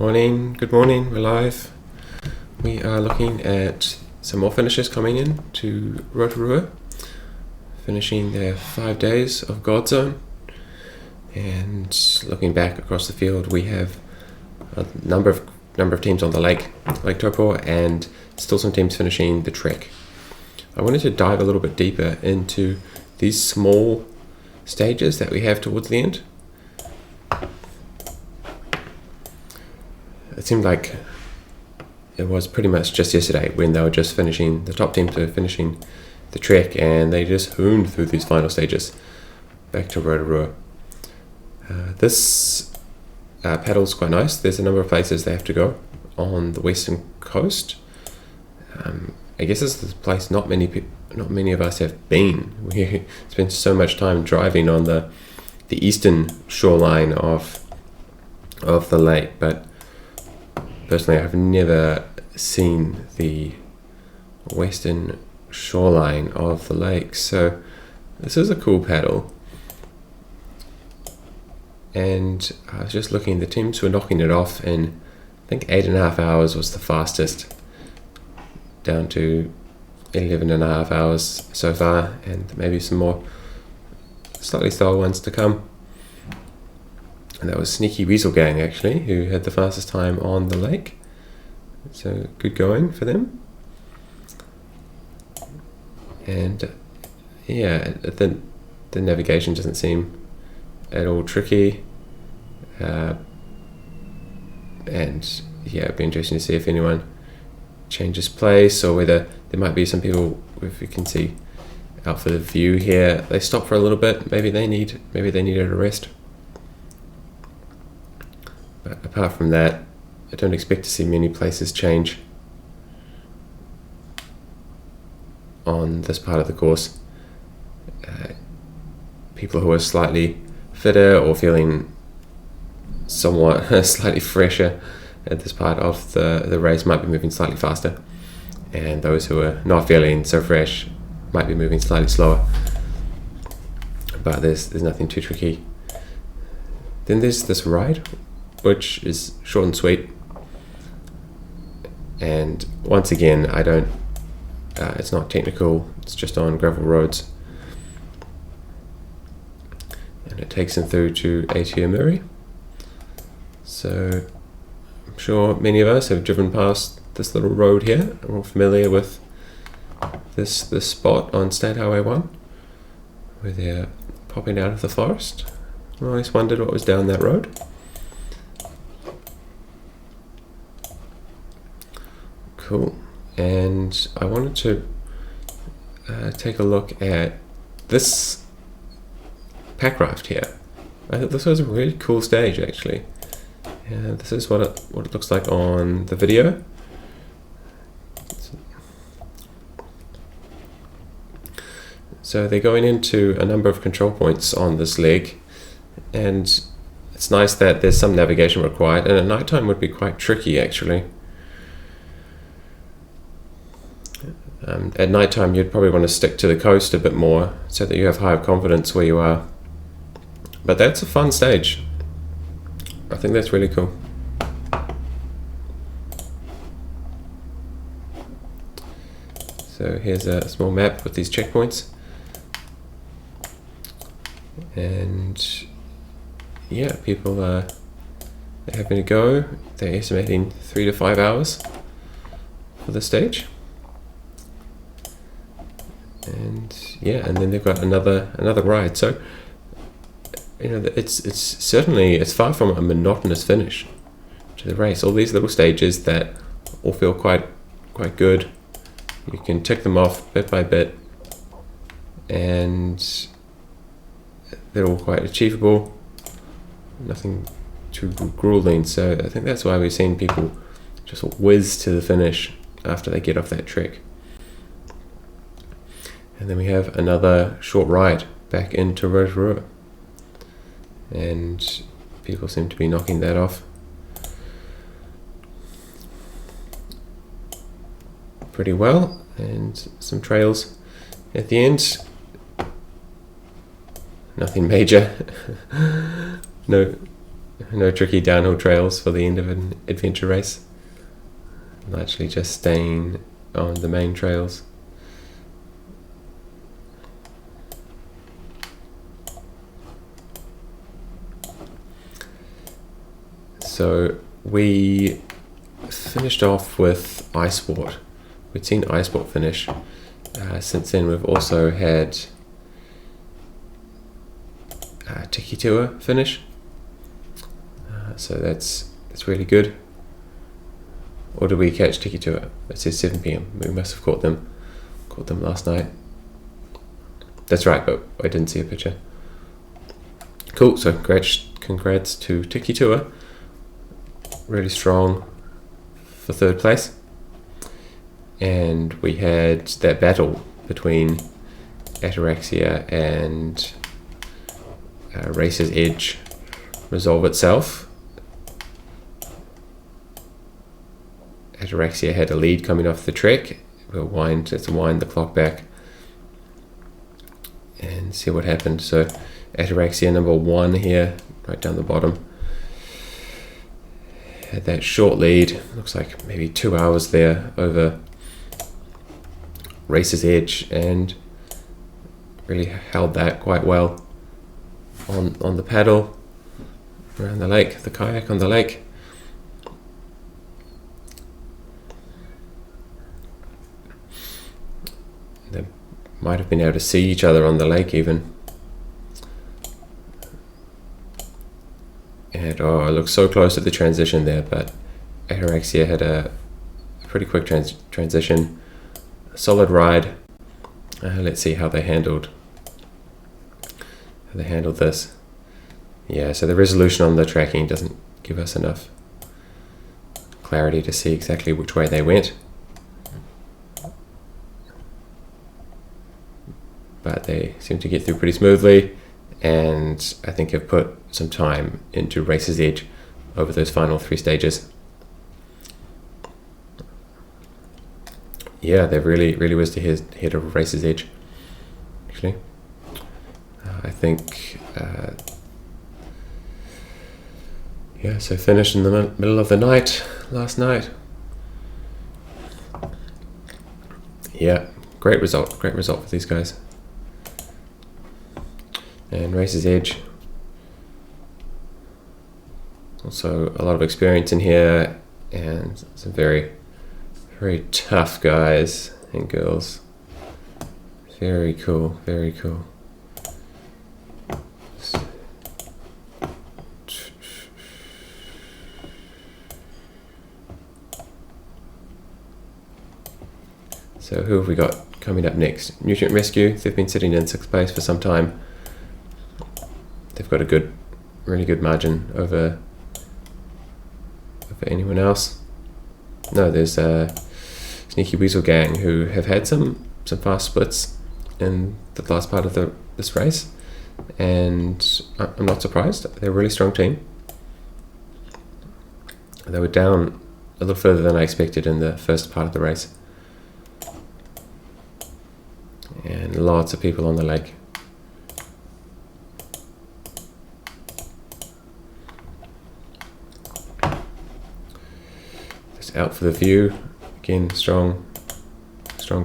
Morning, good morning, we're live. We are looking at some more finishers coming in to Rotorua, finishing their 5 days of GODZone. And looking back across the field, we have a number of teams on the Lake Taupo, and still some teams finishing the trek. I wanted to dive a little bit deeper into these small stages that we have towards the end. It seemed like it was pretty much just yesterday when they were just finishing, the top teams were finishing the trek, and they just hooned through these final stages back to Rotorua. This paddle's quite nice. There's a number of places they have to go on the western coast. I guess this is a place not many of us have been. We spent so much time driving on the eastern shoreline of the lake, but personally I've never seen the western shoreline of the lake, so this is a cool paddle. And I was just looking, the teams were knocking it off in, I think 8.5 hours was the fastest, down to 11.5 hours so far, and maybe some more slightly slower ones to come. And that was Sneaky Weasel Gang actually, who had the fastest time on the lake. So good going for them. And yeah, the navigation doesn't seem at all tricky. And yeah, it'd be interesting to see if anyone changes place, or whether there might be some people, if you can see out for the view here, they stop for a little bit. Maybe they needed a rest. But apart from that, I don't expect to see many places change on this part of the course. People who are slightly fitter or feeling somewhat slightly fresher at this part of the race might be moving slightly faster, and those who are not feeling so fresh might be moving slightly slower. But there's nothing too tricky. Then there's this ride, which is short and sweet, and once again it's not technical, it's just on gravel roads, and it takes them through to Aotearoa. So I'm sure many of us have driven past this little road here, and we're familiar with this spot on State Highway 1 where they're popping out of the forest. I always wondered what was down that road. Cool. And I wanted to take a look at this pack raft here. I thought this was a really cool stage actually. And this is what it looks like on the video. So they're going into a number of control points on this leg, and it's nice that there's some navigation required, and at night time would be quite tricky actually. At night time you'd probably want to stick to the coast a bit more so that you have higher confidence where you are. But that's a fun stage. I think that's really cool. So here's a small map with these checkpoints. And yeah, people are having to go. They're estimating 3 to 5 hours for the stage. And yeah, and then they've got another ride. So you know, it's far from a monotonous finish to the race. All these little stages that all feel quite good. You can tick them off bit by bit, and they're all quite achievable. Nothing too grueling. So I think that's why we've seen people just whiz to the finish after they get off that trek. And then we have another short ride back into Rotorua, and people seem to be knocking that off pretty well, and some trails at the end. Nothing major. No No tricky downhill trails for the end of an adventure race. Largely just staying on the main trails. So we finished off with ice sport. We'd seen ice sport finish. Since then we've also had Tiki Tour finish. So that's really good. Or did we catch Tiki Tour? It says 7 PM. We must have caught them last night. That's right, but I didn't see a picture. Cool, so congrats to Tiki Tour. Really strong for 3rd place. And we had that battle between Ataraxia and Racer's Edge resolve itself. Ataraxia had a lead coming off the trek. Let's wind the clock back and see what happened. So Ataraxia number 1 here, right down the bottom, had that short lead. Looks like maybe 2 hours there over Racer's Edge, and really held that quite well on the paddle around the lake, the kayak on the lake. They might have been able to see each other on the lake even. And it looks so close at the transition there, but Ataraxia had a pretty quick transition, a solid ride. Let's see how they handled this. Yeah, so the resolution on the tracking doesn't give us enough clarity to see exactly which way they went. But they seem to get through pretty smoothly, and I think have put some time into Racer's Edge over those final 3 stages. Yeah, they've really whizzed ahead of Racer's Edge, actually. I think, so finished in the middle of the night last night. Yeah, great result for these guys. And Racer's Edge, also a lot of experience in here, and some very tough guys and girls. Very cool. So who have we got coming up next? Nutrient Rescue. They've been sitting in 6th place for some time. They've got a really good margin over anyone else. No, there's Sneaky Weasel Gang, who have had some fast splits in the last part of this race, and I'm not surprised. They're a really strong team. They were down a little further than I expected in the first part of the race, and lots of people on the lake. Just out for the view. Again, strong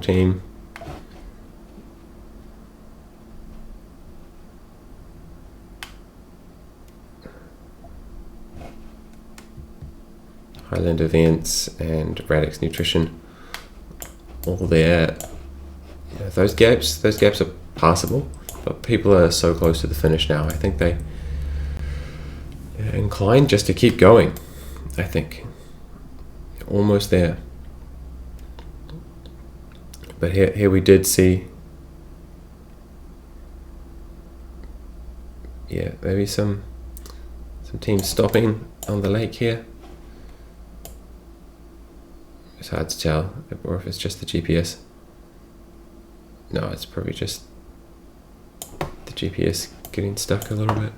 team. Highland Events and Radix Nutrition, all there. Those gaps are passable, but people are so close to the finish now. I think they are inclined just to keep going. I think almost there. But here we did see, maybe some teams stopping on the lake here. It's hard to tell, or if it's just the GPS. No, it's probably just the GPS getting stuck a little bit.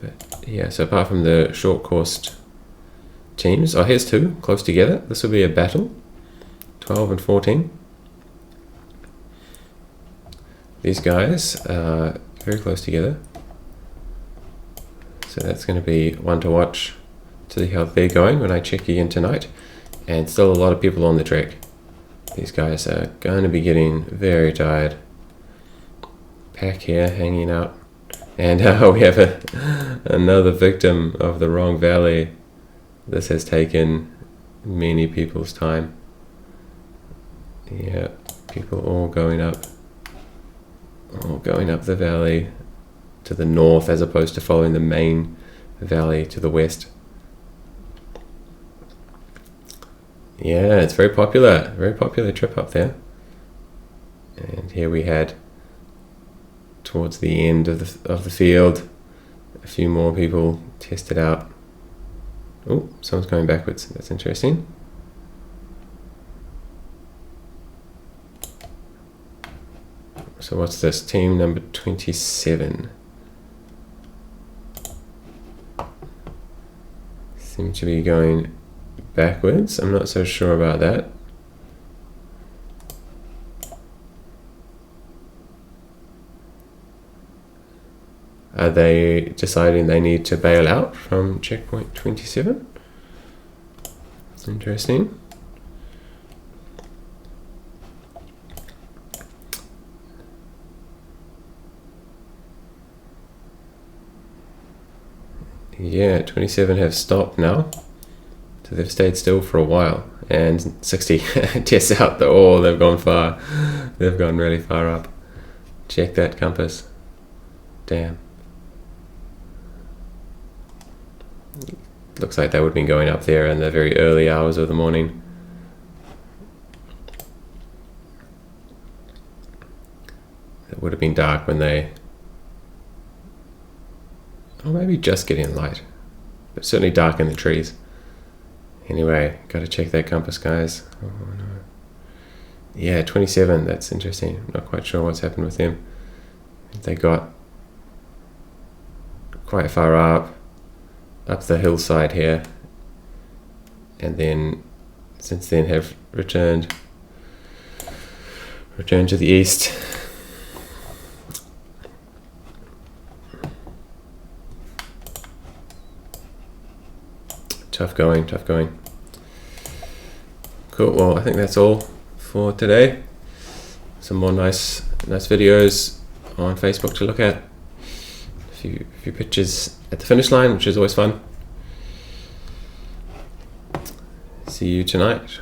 But yeah, so apart from the short course teams, here's 2 close together. This will be a battle, 12 and 14. these guys are very close together. So that's going to be one to watch to see how they're going when I check again tonight. And still a lot of people on the trek. These guys are going to be getting very tired. Pack here hanging out. And we have another victim of the wrong valley. This has taken many people's time. Yeah, people all going up the valley to the north as opposed to following the main valley to the west. Yeah, it's very popular trip up there. And here we had, towards the end of the field, a few more people test it out. Oh, someone's going backwards. That's interesting. So what's this? Team number 27. Seem to be going backwards. I'm not so sure about that. Are they deciding they need to bail out from checkpoint 27? Interesting. Yeah, 27 have stopped now. So they've stayed still for a while. And 60 tests out they've gone far. They've gone really far up. Check that compass. Damn. Looks like they would have been going up there in the very early hours of the morning. It would have been dark when they... Or maybe just getting light. But certainly dark in the trees. Anyway, got to check that compass, guys. Oh no. Yeah, 27, that's interesting. Not quite sure what's happened with them. They got quite far up the hillside here. And then, since then, have returned to the east. Tough going. Cool, well, I think that's all for today. Some more nice videos on Facebook to look at. A few pictures at the finish line, which is always fun. See you tonight.